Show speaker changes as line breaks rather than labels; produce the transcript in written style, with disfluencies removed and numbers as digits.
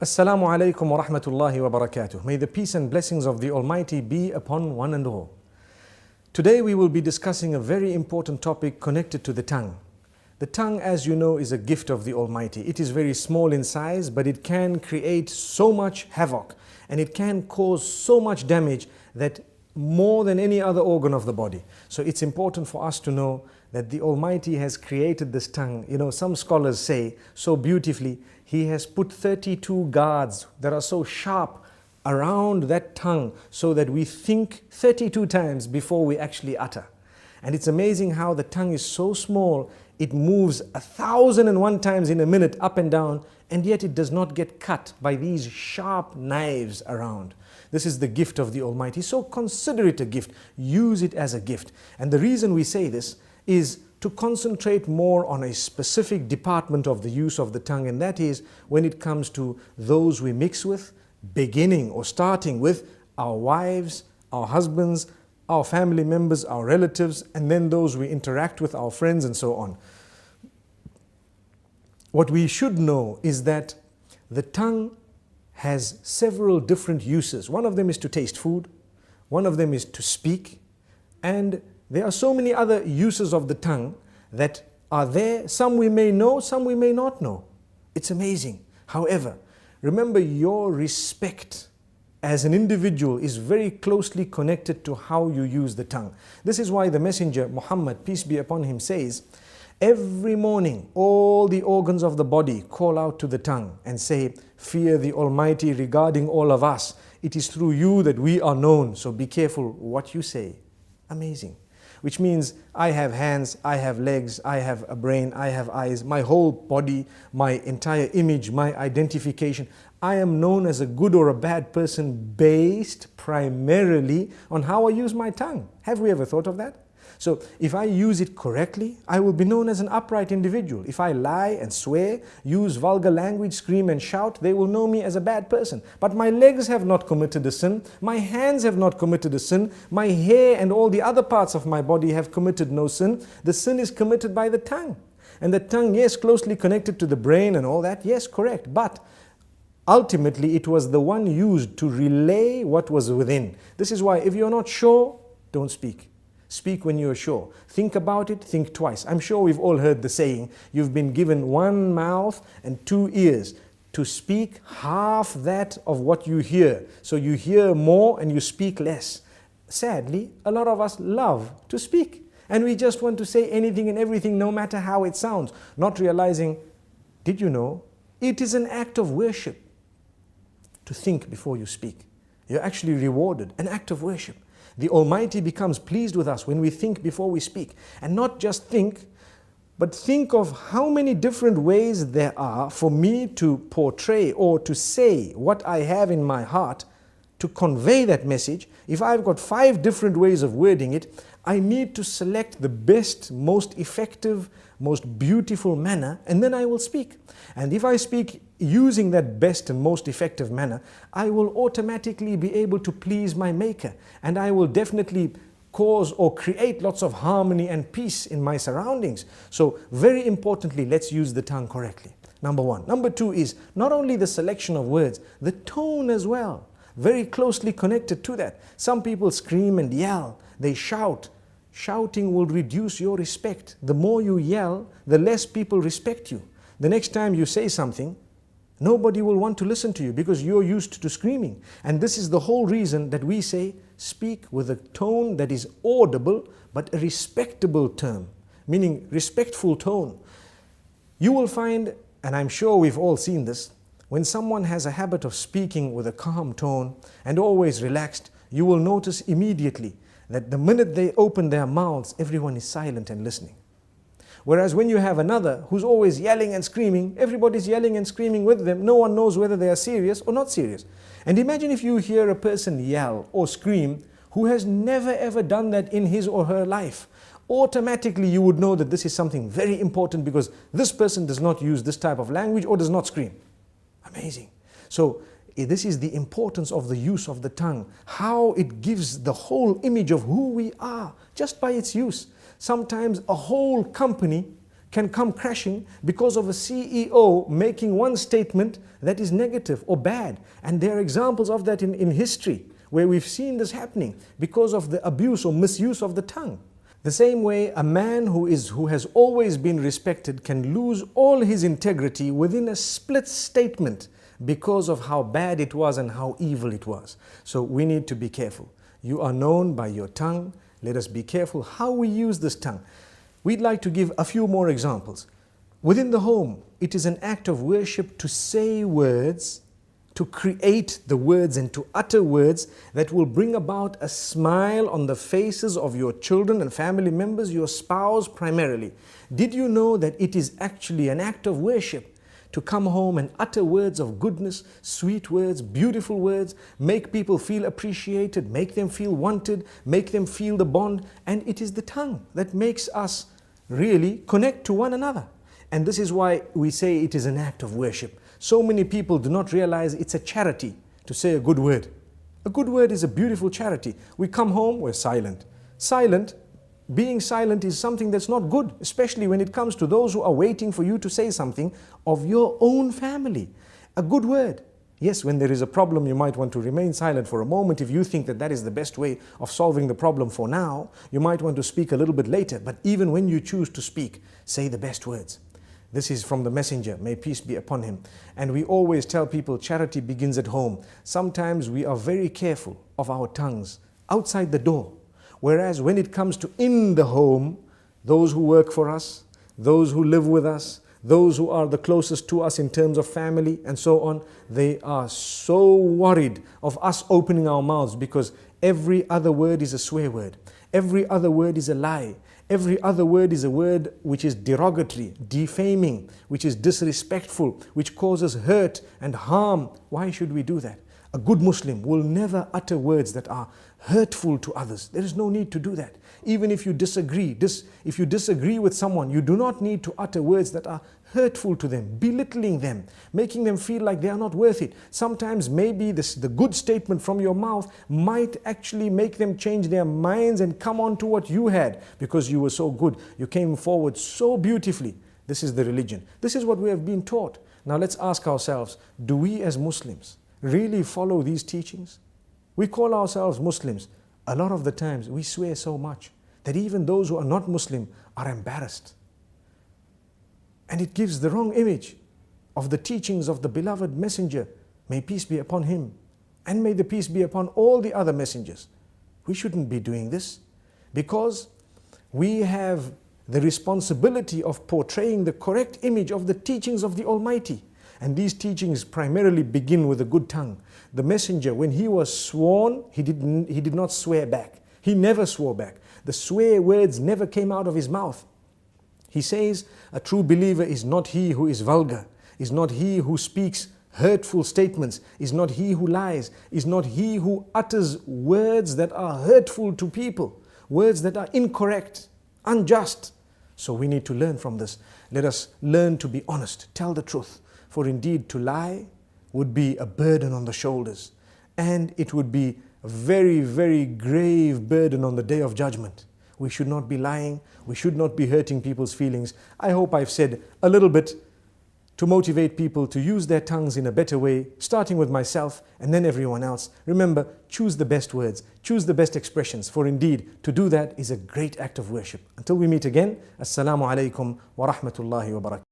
Assalamu alaikum wa rahmatullahi wa barakatuh. May the peace and blessings of the Almighty be upon one and all. Today we will be discussing a very important topic connected to the tongue. The tongue, as you know, is a gift of the Almighty. It is very small in size, but it can create so much havoc and it can cause so much damage that more than any other organ of the body. So it's important for us to know that the Almighty has created this tongue. You know, some scholars say so beautifully, He has put 32 guards that are so sharp around that tongue so that we think 32 times before we actually utter. And it's amazing how the tongue is so small, it moves 1,001 times in a minute up and down, and yet it does not get cut by these sharp knives around. This is the gift of the Almighty. So consider it a gift. Use it as a gift. And the reason we say this is to concentrate more on a specific department of the use of the tongue, and that is when it comes to those we mix with, beginning or starting with our wives, our husbands, our family members, our relatives, and then those we interact with, our friends, and so on. What we should know is that the tongue has several different uses. One of them is to taste food, one of them is to speak, and there are so many other uses of the tongue that are there. Some we may know, some we may not know. It's amazing. However, remember, your respect as an individual is very closely connected to how you use the tongue. This is why the Messenger Muhammad, peace be upon him, says, every morning all the organs of the body call out to the tongue and say, fear the Almighty regarding all of us. It is through you that we are known, so be careful what you say. Amazing. Which means I have hands, I have legs, I have a brain, I have eyes, my whole body, my entire image, my identification. I am known as a good or a bad person based primarily on how I use my tongue. Have we ever thought of that? So if I use it correctly, I will be known as an upright individual. If I lie and swear, use vulgar language, scream and shout, they will know me as a bad person. But my legs have not committed a sin, my hands have not committed a sin, my hair and all the other parts of my body have committed no sin. The sin is committed by the tongue. And the tongue, yes, closely connected to the brain and all that, yes, correct. But ultimately it was the one used to relay what was within. This is why if you're not sure, don't speak. Speak when you are sure. Think about it, think twice. I'm sure we've all heard the saying, you've been given one mouth and two ears to speak half that of what you hear. So you hear more and you speak less. Sadly, a lot of us love to speak. And we just want to say anything and everything, no matter how it sounds. Not realizing, did you know, it is an act of worship to think before you speak. You're actually rewarded, an act of worship. The Almighty becomes pleased with us when we think before we speak. And not just think, but think of how many different ways there are for me to portray or to say what I have in my heart, to convey that message. If I've got 5 different ways of wording it, I need to select the best, most effective, most beautiful manner, and then I will speak. And if I speak using that best and most effective manner, I will automatically be able to please my Maker, and I will definitely cause or create lots of harmony and peace in my surroundings. So very importantly, let's use the tongue correctly. Number 1. Number 2 is not only the selection of words, the tone as well. Very closely connected to that. Some people scream and yell, they shout. Shouting will reduce your respect. The more you yell, the less people respect you. The next time you say something, nobody will want to listen to you because you're used to screaming. And this is the whole reason that we say, speak with a tone that is audible, but a respectable term, meaning respectful tone. You will find, and I'm sure we've all seen this, when someone has a habit of speaking with a calm tone and always relaxed, you will notice immediately that the minute they open their mouths, everyone is silent and listening. Whereas when you have another who's always yelling and screaming, everybody's yelling and screaming with them. No one knows whether they are serious or not serious. And imagine if you hear a person yell or scream who has never ever done that in his or her life. Automatically you would know that this is something very important because this person does not use this type of language or does not scream. Amazing. So this is the importance of the use of the tongue, how it gives the whole image of who we are just by its use. Sometimes a whole company can come crashing because of a CEO making one statement that is negative or bad. And there are examples of that in history where we've seen this happening because of the abuse or misuse of the tongue. The same way, a man who has always been respected can lose all his integrity within a split statement because of how bad it was and how evil it was. So we need to be careful. You are known by your tongue. Let us be careful how we use this tongue. We'd like to give a few more examples. Within the home, it is an act of worship to say words, to create the words and to utter words that will bring about a smile on the faces of your children and family members, your spouse primarily. Did you know that it is actually an act of worship to come home and utter words of goodness, sweet words, beautiful words, make people feel appreciated, make them feel wanted, make them feel the bond? And it is the tongue that makes us really connect to one another. And this is why we say it is an act of worship. So many people do not realize it's a charity to say a good word. A good word is a beautiful charity. We come home, we're silent. Being silent is something that's not good, especially when it comes to those who are waiting for you to say something of your own family. A good word. Yes, when there is a problem, you might want to remain silent for a moment. If you think that that is the best way of solving the problem for now, you might want to speak a little bit later. But even when you choose to speak, say the best words. This is from the messenger, may peace be upon him. And we always tell people charity begins at home. Sometimes we are very careful of our tongues outside the door. Whereas when it comes to in the home, those who work for us, those who live with us, those who are the closest to us in terms of family and so on, they are so worried of us opening our mouths because every other word is a swear word. Every other word is a lie. Every other word is a word which is derogatory, defaming, which is disrespectful, which causes hurt and harm. Why should we do that? A good Muslim will never utter words that are hurtful to others. There is no need to do that. Even if you disagree, if you disagree with someone, you do not need to utter words that are hurtful to them, belittling them, making them feel like they are not worth it. Sometimes maybe the good statement from your mouth might actually make them change their minds and come on to what you had because you were so good. You came forward so beautifully. This is the religion. This is what we have been taught. Now let's ask ourselves, do we as Muslims really follow these teachings? We call ourselves Muslims. A lot of the times we swear so much that even those who are not Muslim are embarrassed. And it gives the wrong image of the teachings of the beloved messenger. May peace be upon him. And may the peace be upon all the other messengers. We shouldn't be doing this because we have the responsibility of portraying the correct image of the teachings of the Almighty. And these teachings primarily begin with a good tongue. The messenger, when he was sworn, he did not swear back. He never swore back. The swear words never came out of his mouth. He says, a true believer is not he who is vulgar, is not he who speaks hurtful statements, is not he who lies, is not he who utters words that are hurtful to people, words that are incorrect, unjust. So we need to learn from this. Let us learn to be honest, tell the truth. For indeed, to lie would be a burden on the shoulders, and it would be a very, very grave burden on the Day of Judgment. We should not be lying. We should not be hurting people's feelings. I hope I've said a little bit to motivate people to use their tongues in a better way, starting with myself and then everyone else. Remember, choose the best words, choose the best expressions, for indeed, to do that is a great act of worship. Until we meet again, Assalamu alaikum wa rahmatullahi wa barakatuh.